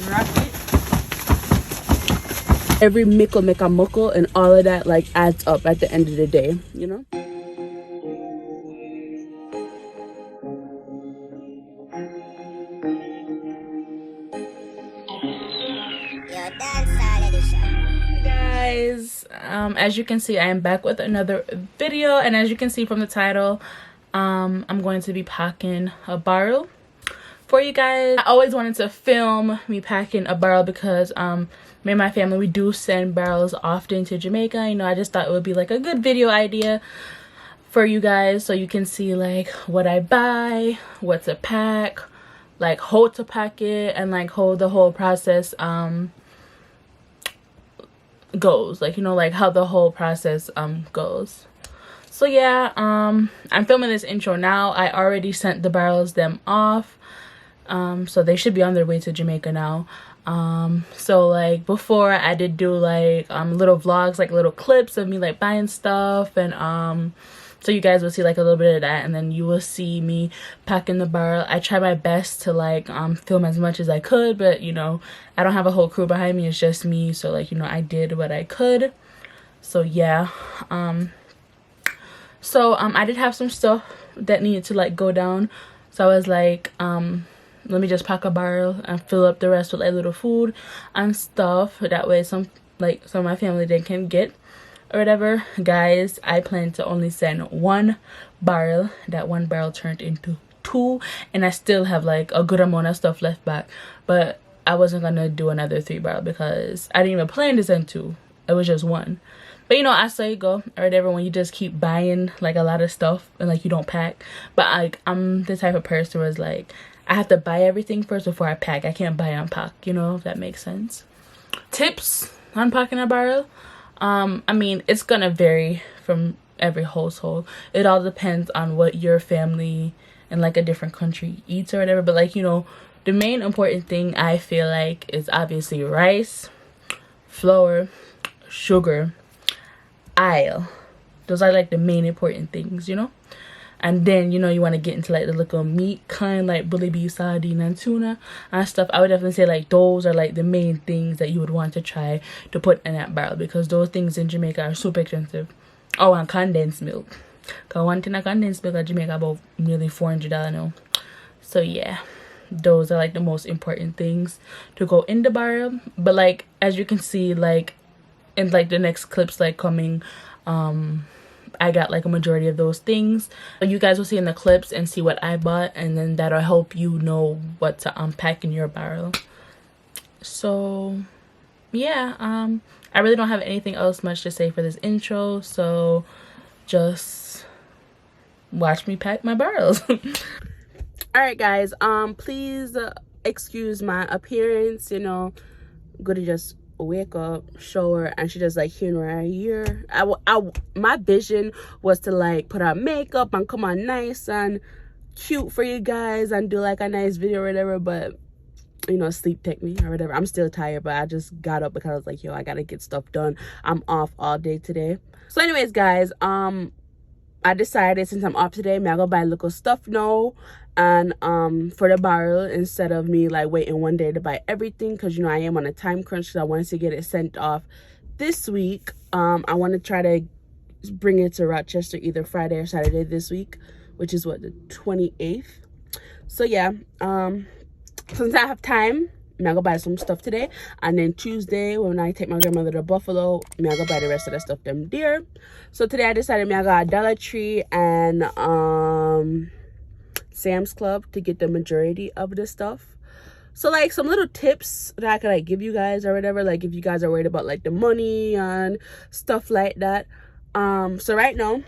wrap it. Every mickle make a muckle, and all of that like adds up at the end of the day, you know. Guys, as you can see, I am back with another video, and as you can see from the title, I'm going to be packing a barrel for you guys. I always wanted to film me packing a barrel because me and my family, we do send barrels often to Jamaica. You know, I just thought it would be like a good video idea for you guys, so you can see like what I buy, what to pack, like how to pack it, and like how the whole process goes, like, you know, like how the whole process goes. So yeah, I'm filming this intro now. I already sent the barrels them off, so they should be on their way to Jamaica now. So like before, I did do like little vlogs, like little clips of me like buying stuff, and so you guys will see like a little bit of that, and then you will see me packing the barrel. I try my best to like film as much as I could, but you know, I don't have a whole crew behind me, it's just me, so like, you know, I did what I could. So yeah, I did have some stuff that needed to like go down, so I was like, let me just pack a barrel and fill up the rest with like little food and stuff, that way some of my family they can get or whatever. Guys, I plan to only send one barrel. That one barrel turned into two, and I still have like a good amount of stuff left back, but I wasn't gonna do another 3 barrel because I didn't even plan to send 2. It was just 1. But you know, I saw it go or whatever when you just keep buying like a lot of stuff and like you don't pack. But like, I'm the type of person where it's like I have to buy everything first before I pack. I can't buy and pack, you know, if that makes sense. Tips on packing a barrel. I mean, it's gonna vary from every household. It all depends on what your family in like a different country eats or whatever. But like, you know, the main important thing I feel like is obviously rice, flour, sugar, oil. Those are like the main important things, you know. And then, you know, you want to get into like the little meat kind, like bully beef, sardine, and tuna and stuff. I would definitely say like those are like the main things that you would want to try to put in that barrel, because those things in Jamaica are super expensive. Oh, and condensed milk, because one tin of condensed milk in Jamaica about nearly $400 now. So yeah, those are like the most important things to go in the barrel. But like, as you can see, like in like the next clips like coming, I got like a majority of those things. You guys will see in the clips and see what I bought, and then that'll help you know what to unpack in your barrel. So yeah, I really don't have anything else much to say for this intro, so just watch me pack my barrels. All right guys, please excuse my appearance, you know, gonna just wake up, shower, and she just like here right here. My vision was to like put on makeup and come on nice and cute for you guys and do like a nice video or whatever, but you know, sleep take me or whatever. I'm still tired, but I just got up because I was like, yo, I gotta get stuff done. I'm off all day today. So anyways guys, I decided since I'm off today, I'm gonna buy little stuff now, and for the barrel, instead of me like waiting one day to buy everything, because you know I am on a time crunch, because I wanted to get it sent off this week. I want to try to bring it to Rochester either Friday or Saturday this week, which is what, the 28th. So yeah, since I have time, I'm gonna buy some stuff today, and then Tuesday when I take my grandmother to Buffalo, I'm gonna buy the rest of the stuff them there. So today I decided I'm gonna go Dollar Tree and Sam's Club to get the majority of the stuff. So like some little tips that I could like give you guys or whatever, like if you guys are worried about like the money and stuff like that. So right now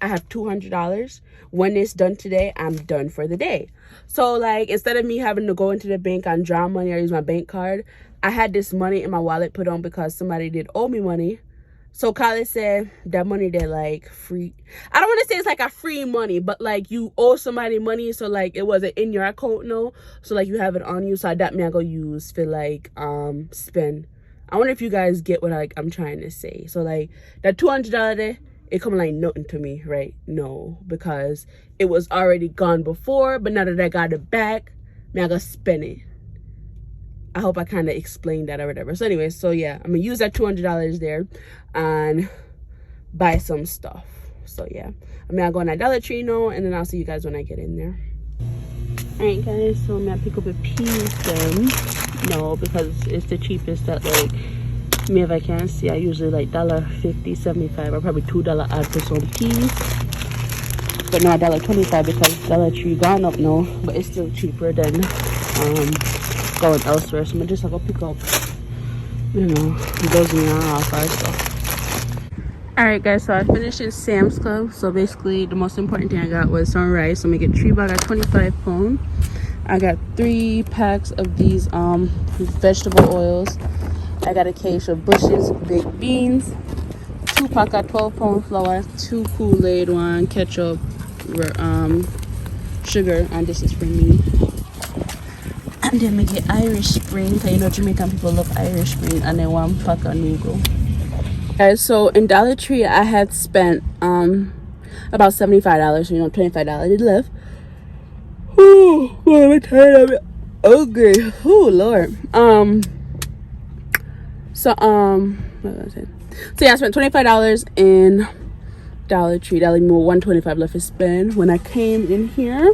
I have $200. When it's done today, I'm done for the day. So like, instead of me having to go into the bank and draw money or use my bank card, I had this money in my wallet put on because somebody did owe me money. So Khaled said that money they're like free. I don't want to say it's like a free money, but like you owe somebody money, so like it wasn't in your account no, so like you have it on you. So that me I go use for like spend. I wonder if you guys get what like I'm trying to say. So like that $200 there, it come like nothing to me right no, because it was already gone before, but now that I got it back, me I gotta spend it. I hope I kind of explained that or whatever. So anyway, so yeah, I'm gonna use that $200 there and buy some stuff. So yeah, I mean, I'll go on that Dollar Tree now, and then I'll see you guys when I get in there. All right guys, so I'm gonna pick up a piece then. No, because it's the cheapest that like me, if I can see, I usually like $1.50, 75, or probably $2 odd for some peas. But not $1.25 because Dollar Tree gone up now, but it's still cheaper than going elsewhere. So I'm just like, I'll pick up, you know, those in our offer stuff. Alright guys, so I finished in Sam's Club. So basically the most important thing I got was some rice. So I'm gonna get 3 bags at 25 pounds. I got 3 packs of these vegetable oils. I got a case of Bush's baked beans, 2 packs of 12-pound flour, 2 Kool-Aid, 1 ketchup, sugar, and this is for me. And then we get Irish Spring, because you know Jamaican people love Irish Spring, and then 1 pack of Nugo. Guys, so in Dollar Tree I had spent about $75, so you know, $25 did left. Ooh, boy, I'm tired of it. Okay. Oh Lord. What was I saying? So yeah, I spent $25 in Dollar Tree. That leave me with $125 left to spend. When I came in here,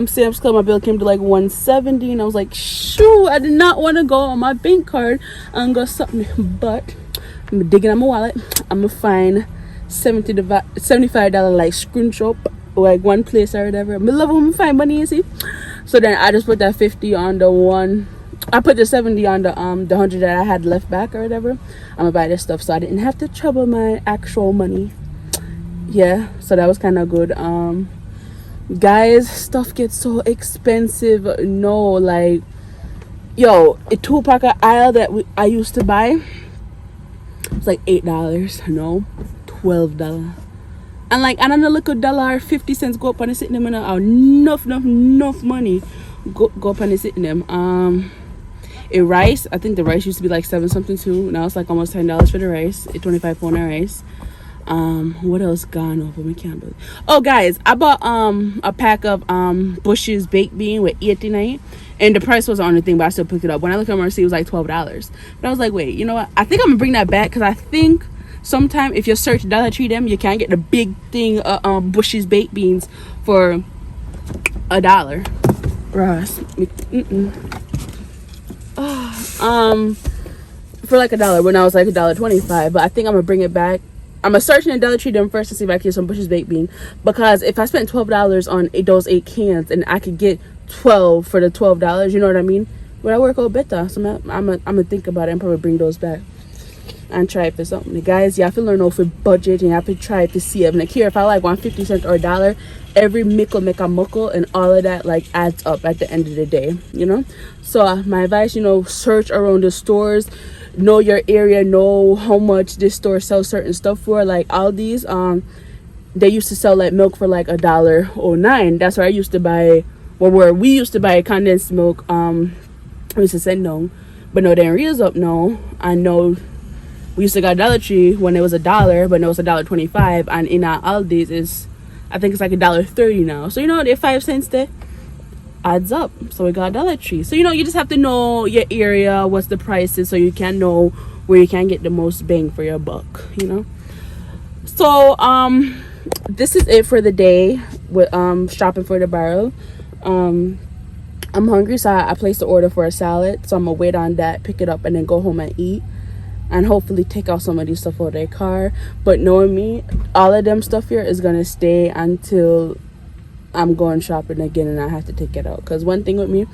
Sam's Club, my bill came to like $170, and I was like, shoo, I did not want to go on my bank card and go something, but I'm digging on my wallet. I'm gonna find $75 like scrunch up like one place or whatever. I love when we find money, you see. So then I just put that 50 on the one. I put the 70 on the 100 that I had left back or whatever. I'm gonna buy this stuff so I didn't have to trouble my actual money. Yeah, so that was kind of good. Guys, stuff gets so expensive. No, like, yo, a 2-pack of aisle that I used to buy, it's like $8. No, $12. And like, and then look at $1.50 go up on the sitting them, and enough money go up on the sitting them. A rice, I think the rice used to be like 7 something too. Now it's like almost $10 for the rice. A 25 pound of rice. What else gone over? We can't believe. Oh guys, I bought a pack of Bush's baked bean with 89, and the price was on the thing, but I still picked it up. When I looked at my receipt, it was like $12. But I was like, wait, you know what? I think I'm gonna bring that back, because I think sometime if you search Dollar Tree them, you can get the big thing Bush's baked beans for $1. Ross, for like $1 when I was like $1.25. But I think I'm gonna bring it back. I'm gonna search in Dollar Tree them first to see if I can get some Bush's baked bean, because if I spent $12 on those 8 cans and I could get 12 for the $12, you know what I mean, would I work out better? So I'm gonna think about it and probably bring those back and try it for something. Guys, you have to learn how to budget, and you have to try it to see it. Like here, if I like 150 cents or $1, every mickle make a muckle, and all of that like adds up at the end of the day, you know. So my advice, you know, search around the stores, know your area, know how much this store sells certain stuff for. Like Aldi's, they used to sell like milk for like $1.09. That's where I used to buy, or where we used to buy condensed milk. We used to send no, but no, they didn't raise up no. I know we used to got Dollar Tree when it was $1, but no, it's $1.25, and in our Aldi's is, I think it's like $1.30 now. So you know, the 5 cents there adds up. So we got Dollar Tree. So you know, you just have to know your area, what's the prices, so you can know where you can get the most bang for your buck, you know. So this is it for the day with shopping for the barrel. I'm hungry, so I placed the order for a salad, so I'm gonna wait on that, pick it up, and then go home and eat, and hopefully take out some of these stuff out of their car. But knowing me, all of them stuff here is gonna stay until I'm going shopping again and I have to take it out. Because one thing with me,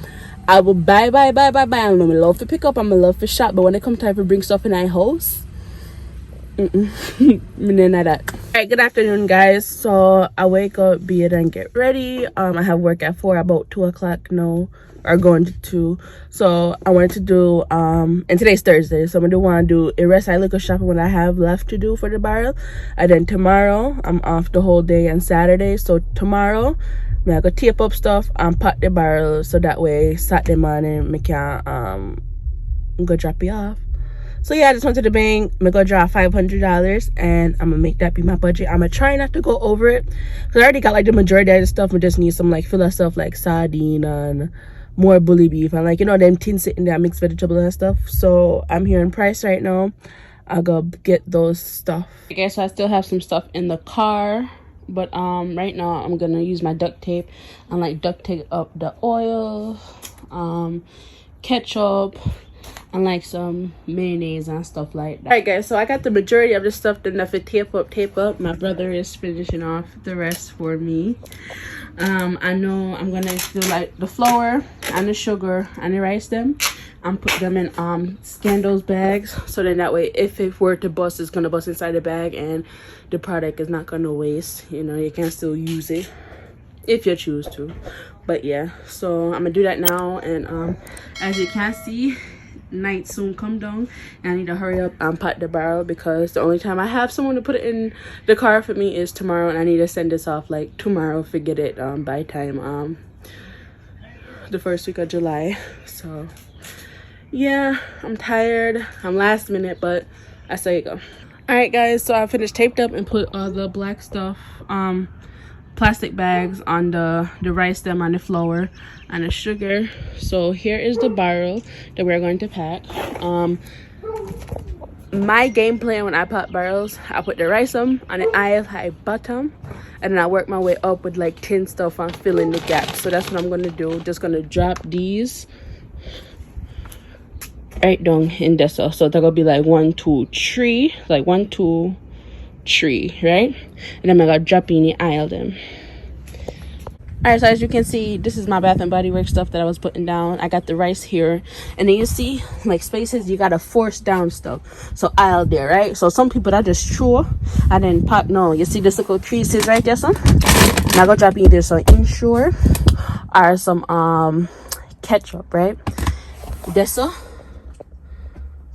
I will buy. I'm gonna love to pick up, I'm gonna love to shop, but when it comes time to bring stuff in my house, none of that. Alright, good afternoon guys. So I wake up, bathe, and get ready. I have work at 4, about 2 o'clock now, or going to 2. So I wanted to do and today's Thursday, so I'm gonna want to do a rest I look at shopping what I have left to do for the barrel. And then tomorrow I'm off the whole day and Saturday, so tomorrow I go tape up stuff and pack the barrel, so that way Saturday morning I can go drop it off. So yeah, I just went to the bank. I'm gonna draw $500, and I'm gonna make that be my budget. I'm gonna try not to go over it, because I already got like the majority of the stuff. I just need some like filler stuff like sardine and more bully beef and like, you know, them tins sitting there mixed vegetable and stuff. So I'm here in Price right now. I'll go get those stuff. Okay, so I still have some stuff in the car, but right now I'm gonna use my duct tape and like duct tape up the oil, ketchup, and like some mayonnaise and stuff like that. All right guys, so I got the majority of the stuff enough to tape up. My brother is finishing off the rest for me. I know I'm gonna do like the flour and the sugar and the rice them and put them in scan those bags, so then that way if it were to bust, it's gonna bust inside the bag and the product is not gonna waste. You know, you can still use it if you choose to. But yeah, so I'm gonna do that now. And as you can see, night soon come down and I need to hurry up and pack the barrel, because the only time I have someone to put it in the car for me is tomorrow, and I need to send this off like tomorrow to get it by time the first week of July. So yeah, I'm tired, I'm last minute, but I say you go. All right guys, so I finished taped up and put all the black stuff plastic bags on the rice stem and the flour and the sugar. So here is the barrel that we're going to pack. My game plan when I pack barrels, I put the rice on the aisle high bottom, and then I work my way up with like tin stuff and fill in the gaps. So that's what I'm gonna do. Just gonna drop these right down in this. So they're gonna be like 1 2 3, like 1 2 3, right? And then I'm gonna drop in the aisle them. All right, so as you can see, this is my Bath and Body Works stuff that I was putting down. I got the rice here, and then you see like spaces you gotta force down stuff. So aisle there, right? So some people that just throw and then pop. No, you see this little creases right there, son? Now go drop either some Ensure or some ketchup, right? This so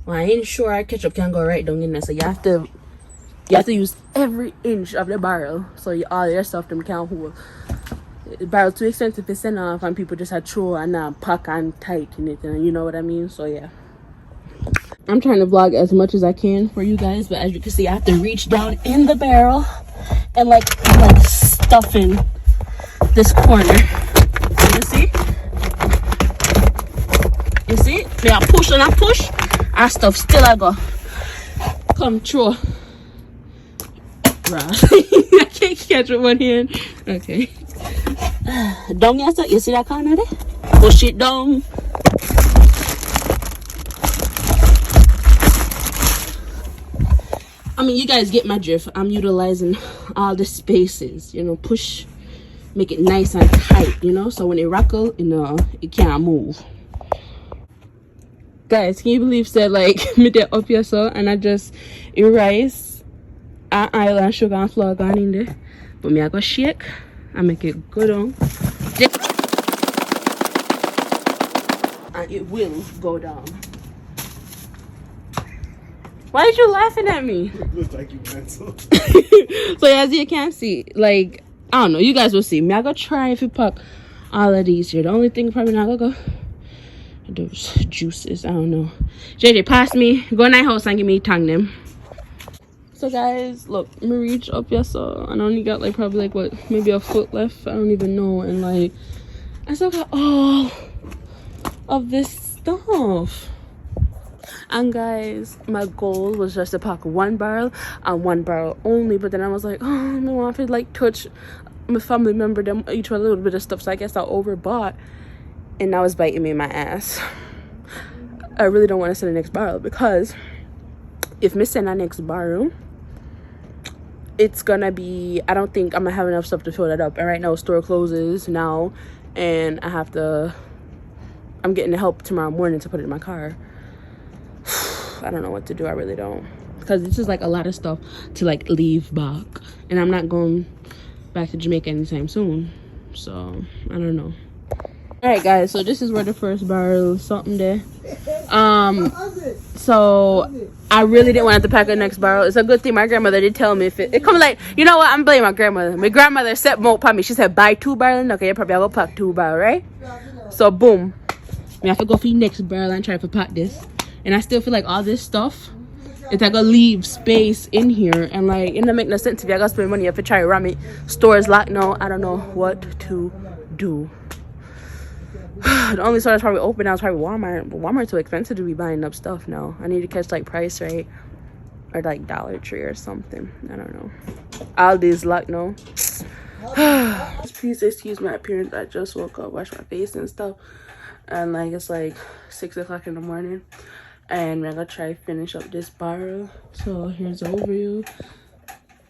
well, Ensure ketchup can go right down in there. So you have to use every inch of the barrel, so all your stuff them can't hold. The barrel too expensive to send off, and people just had throw and pack and tight in it, and you know what I mean. So yeah, I'm trying to vlog as much as I can for you guys, but as you can see, I have to reach down in the barrel and like stuff in this corner. You see? You see? Me I push and I push, our stuff still I go come through. I can't catch with one hand. Okay. Down here, you see that corner there? Push it down. I mean, you guys get my drift. I'm utilizing all the spaces, you know, push, make it nice and tight, you know, so when it rockle, you know, it can't move. Guys, can you believe that like me there up here so and I just rice and oil and sugar and flour gone in there, but me I go shake and make it good on, and it will go down. Why are you laughing at me? It looks like you mental. So as you can see, like I don't know, you guys will see me I go try if you pack all of these here. The only thing probably not gonna go those juices, I don't know. JJ, pass me, go in that house and give me tongue them. So guys, look, me reach up here, so I only got like probably like what, maybe a foot left, I don't even know. And like I still got all of this stuff. And guys, my goal was just to pack 1 barrel and 1 barrel only, but then I was like, oh, I don't want to like touch my family member, them each a little bit of stuff, so I guess I overbought, and that was biting me in my ass. I really don't want to send the next barrel, because if me send the next barrel, it's gonna be, I don't think I'm gonna have enough stuff to fill that up. And right now store closes now, and I'm getting the help tomorrow morning to put it in my car. I don't know what to do, I really don't, because this is like a lot of stuff to like leave back, and I'm not going back to Jamaica anytime soon, so I don't know. All right guys, so this is where the first barrel something there. So I really didn't want to pack a next barrel. It's a good thing my grandmother did tell me if it come like, you know what, I'm blaming my grandmother. My grandmother said more upon me. She said buy 2 barrels. Okay, you probably I'll go pack 2 barrels, right? So boom, I have to go for the next barrel and try to pack this. And I still feel like all this stuff, it's like gonna leave space in here, and like it don't make no sense if I gotta spend money if I try to ram it. Stores locked. No, I don't know what to do. The only store that's probably open now is probably Walmart, but Walmart's too expensive to be buying up stuff now. I need to catch like Price Right or like Dollar Tree or something. I don't know. Aldi's luck, no. Please excuse my appearance. I just woke up, washed my face and stuff, and like it's like 6 o'clock in the morning, and I'm gonna try to finish up this barrel. So here's the overview,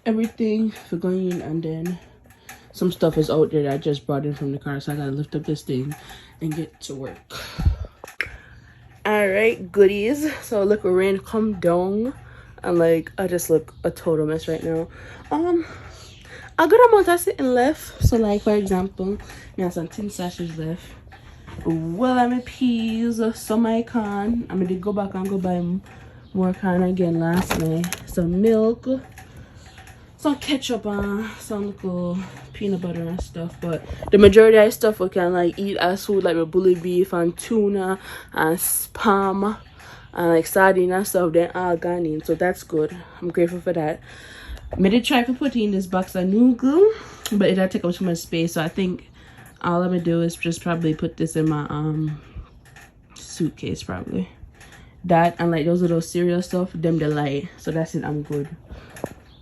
everything for going, and then some stuff is out there that I just brought in from the car, so I gotta lift up this thing and get to work. All right, goodies. So look, rain come down, and like I just look a total mess right now. A good amount of sitting left. So like for example, I have some tin sachets left. Well, I'm peas, some icon. I'm gonna go back and go buy more can again last night. Some milk, some ketchup, and some little peanut butter and stuff. But the majority of stuff we can like eat as food, like my bully beef and tuna and spam and like sardine and stuff. Then all gone in, so that's good. I'm grateful for that. I did try to put in this box of noodle, but it'll take up too much space, so I think all I'm gonna do is just probably put this in my suitcase, probably. That and like those little cereal stuff, them the light, so that's it. I'm good.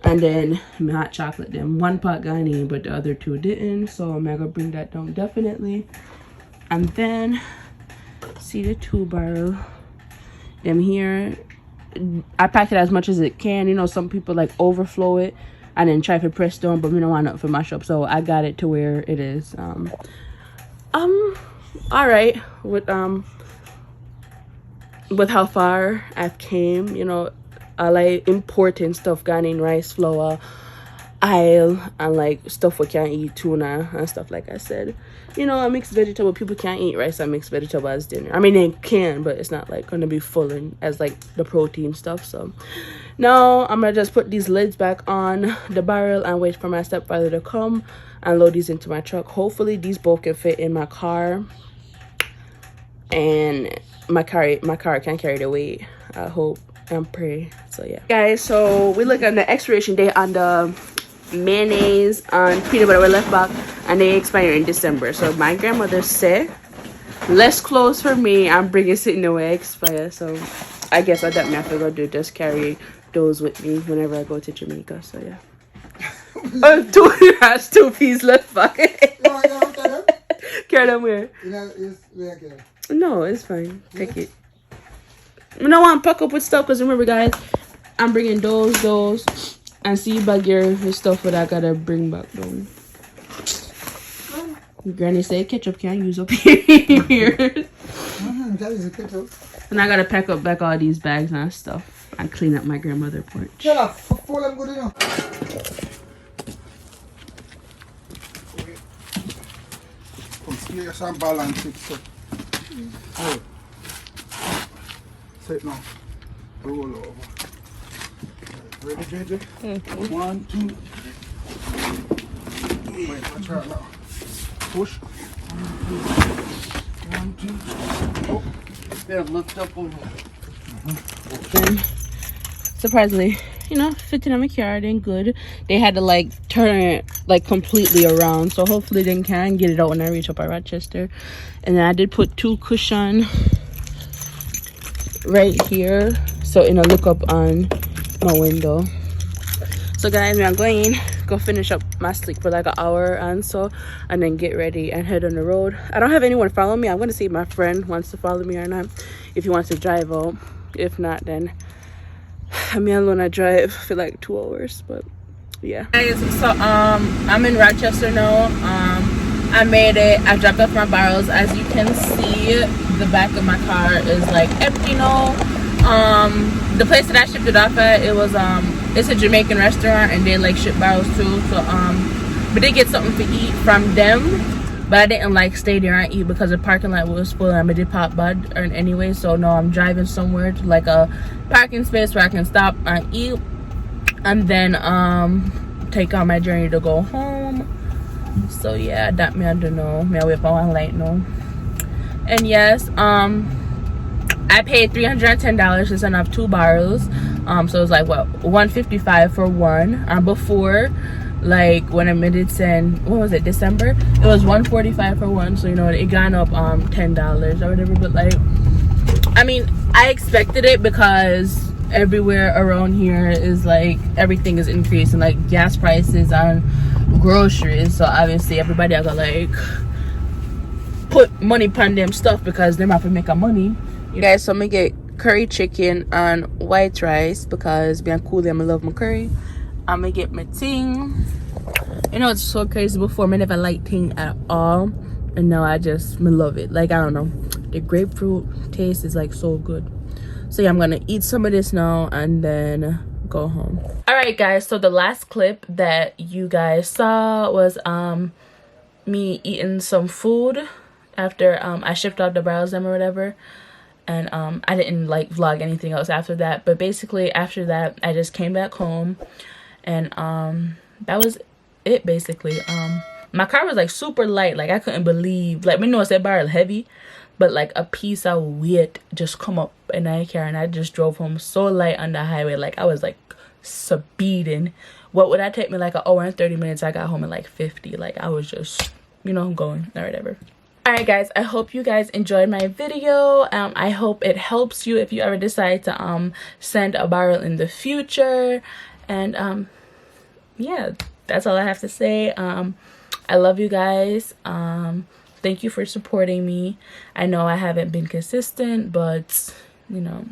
And then my hot chocolate, them one pot got in, but the other two didn't, so I'm gonna bring that down definitely. And then see the 2 barrel, them here. I pack it as much as it can. You know, some people like overflow it and then try to press down, but we don't want it for mash up, so I got it to where it is. All right with how far I've came. You know, I like importing stuff, gone rice flour, oil, and like stuff we can't eat, tuna and stuff. Like I said, you know, a mixed vegetable, people can't eat rice and mixed vegetable as dinner. I mean, they can, but it's not like gonna be full in as like the protein stuff. So now I'm gonna just put these lids back on the barrel and wait for my stepfather to come and load these into my truck. Hopefully these both can fit in my car, and my car can carry the weight. I hope and pray. So yeah, guys, so we look at the expiration date on the mayonnaise and peanut butter we left back, and they expire in December. So my grandmother said less clothes for me, I'm bringing something away expire, so I guess I don't have to go do just carry those with me whenever I go to Jamaica. So yeah. Has 2 pieces left back. Carry them where? No, it's fine. Take it. I don't want to pack up with stuff, because remember guys, I'm bringing those and see bag your stuff that I gotta bring back down. Granny said ketchup can't use up here. And I gotta pack up back all these bags and stuff and clean up my grandmother's porch. Shut up, full I'm good enough. Some balance it, so. Oh. Sit now. Roll over. Ready, JJ? Mm-hmm. 1, 2. Wait, watch out now. Push. 1, 2. Oh. They're looked up on Then, surprisingly, you know, fitting on my car, then good. They had to like turn it like completely around, so hopefully they can get it out when I reach up at Rochester. And then I did put 2 cushion right here, so in a look up on my window. So guys, I'm going go finish up my sleep for like an hour and so, and then get ready and head on the road. I don't have anyone follow me. I'm gonna see if my friend wants to follow me or not, if he wants to drive out. If not, then I'm alone. I drive for like 2 hours, but yeah. Guys, so I'm in Rochester now. I made it. I dropped off my barrels. As you can see, the back of my car is like empty now. The place that I shipped it off at, it was it's a Jamaican restaurant, and they like ship barrels too. So but they get something to eat from them, but I didn't like stay there and eat because the parking lot was full and I did pop bud anyway. So no, I'm driving somewhere to like a parking space where I can stop and eat, and then take on my journey to go home. So yeah, that me I don't know. Me I wait for one light now. And yes, I paid $310 to send off 2 barrels. So it was like what, $155 for one. Before Like when I made it send, what was it, December, it was 145 for one, so you know it gone up $10 or whatever. But like, I mean, I expected it because everywhere around here is like everything is increasing, like gas prices and groceries, so obviously everybody are gonna like put money upon them stuff because they're not to make a money. You guys, so I'm gonna get curry chicken and white rice because being cool, I love my curry. I'm gonna get my ting. You know, it's so crazy. Before I never liked ting at all, and now I love it. Like, I don't know, the grapefruit taste is like so good. So yeah, I'm gonna eat some of this now and then go home. All right guys, so the last clip that you guys saw was me eating some food after I shipped out the browse them or whatever. And I didn't like vlog anything else after that, but basically after that I just came back home, and that was it basically. My car was like super light, like I couldn't believe, like, me know it's that barrel heavy, but like a piece of weight just come up in that car, and I just drove home so light on the highway, like I was like speeding. What would that take me, like an hour and 30 minutes? I got home in like 50. Like I was just, you know, going or whatever. Alright guys, I hope you guys enjoyed my video. I hope it helps you if you ever decide to send a barrel in the future. And yeah, that's all I have to say. I love you guys. Thank you for supporting me. I know I haven't been consistent, but you know,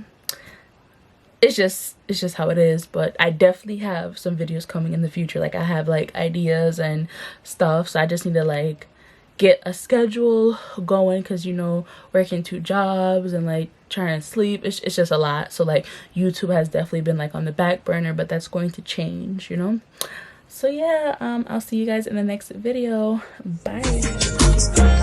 it's just how it is. But I definitely have some videos coming in the future. Like I have like ideas and stuff, so I just need to like get a schedule going, because you know, working 2 jobs and like trying to sleep, it's just a lot. So like YouTube has definitely been like on the back burner, but that's going to change, you know. So yeah, I'll see you guys in the next video. Bye.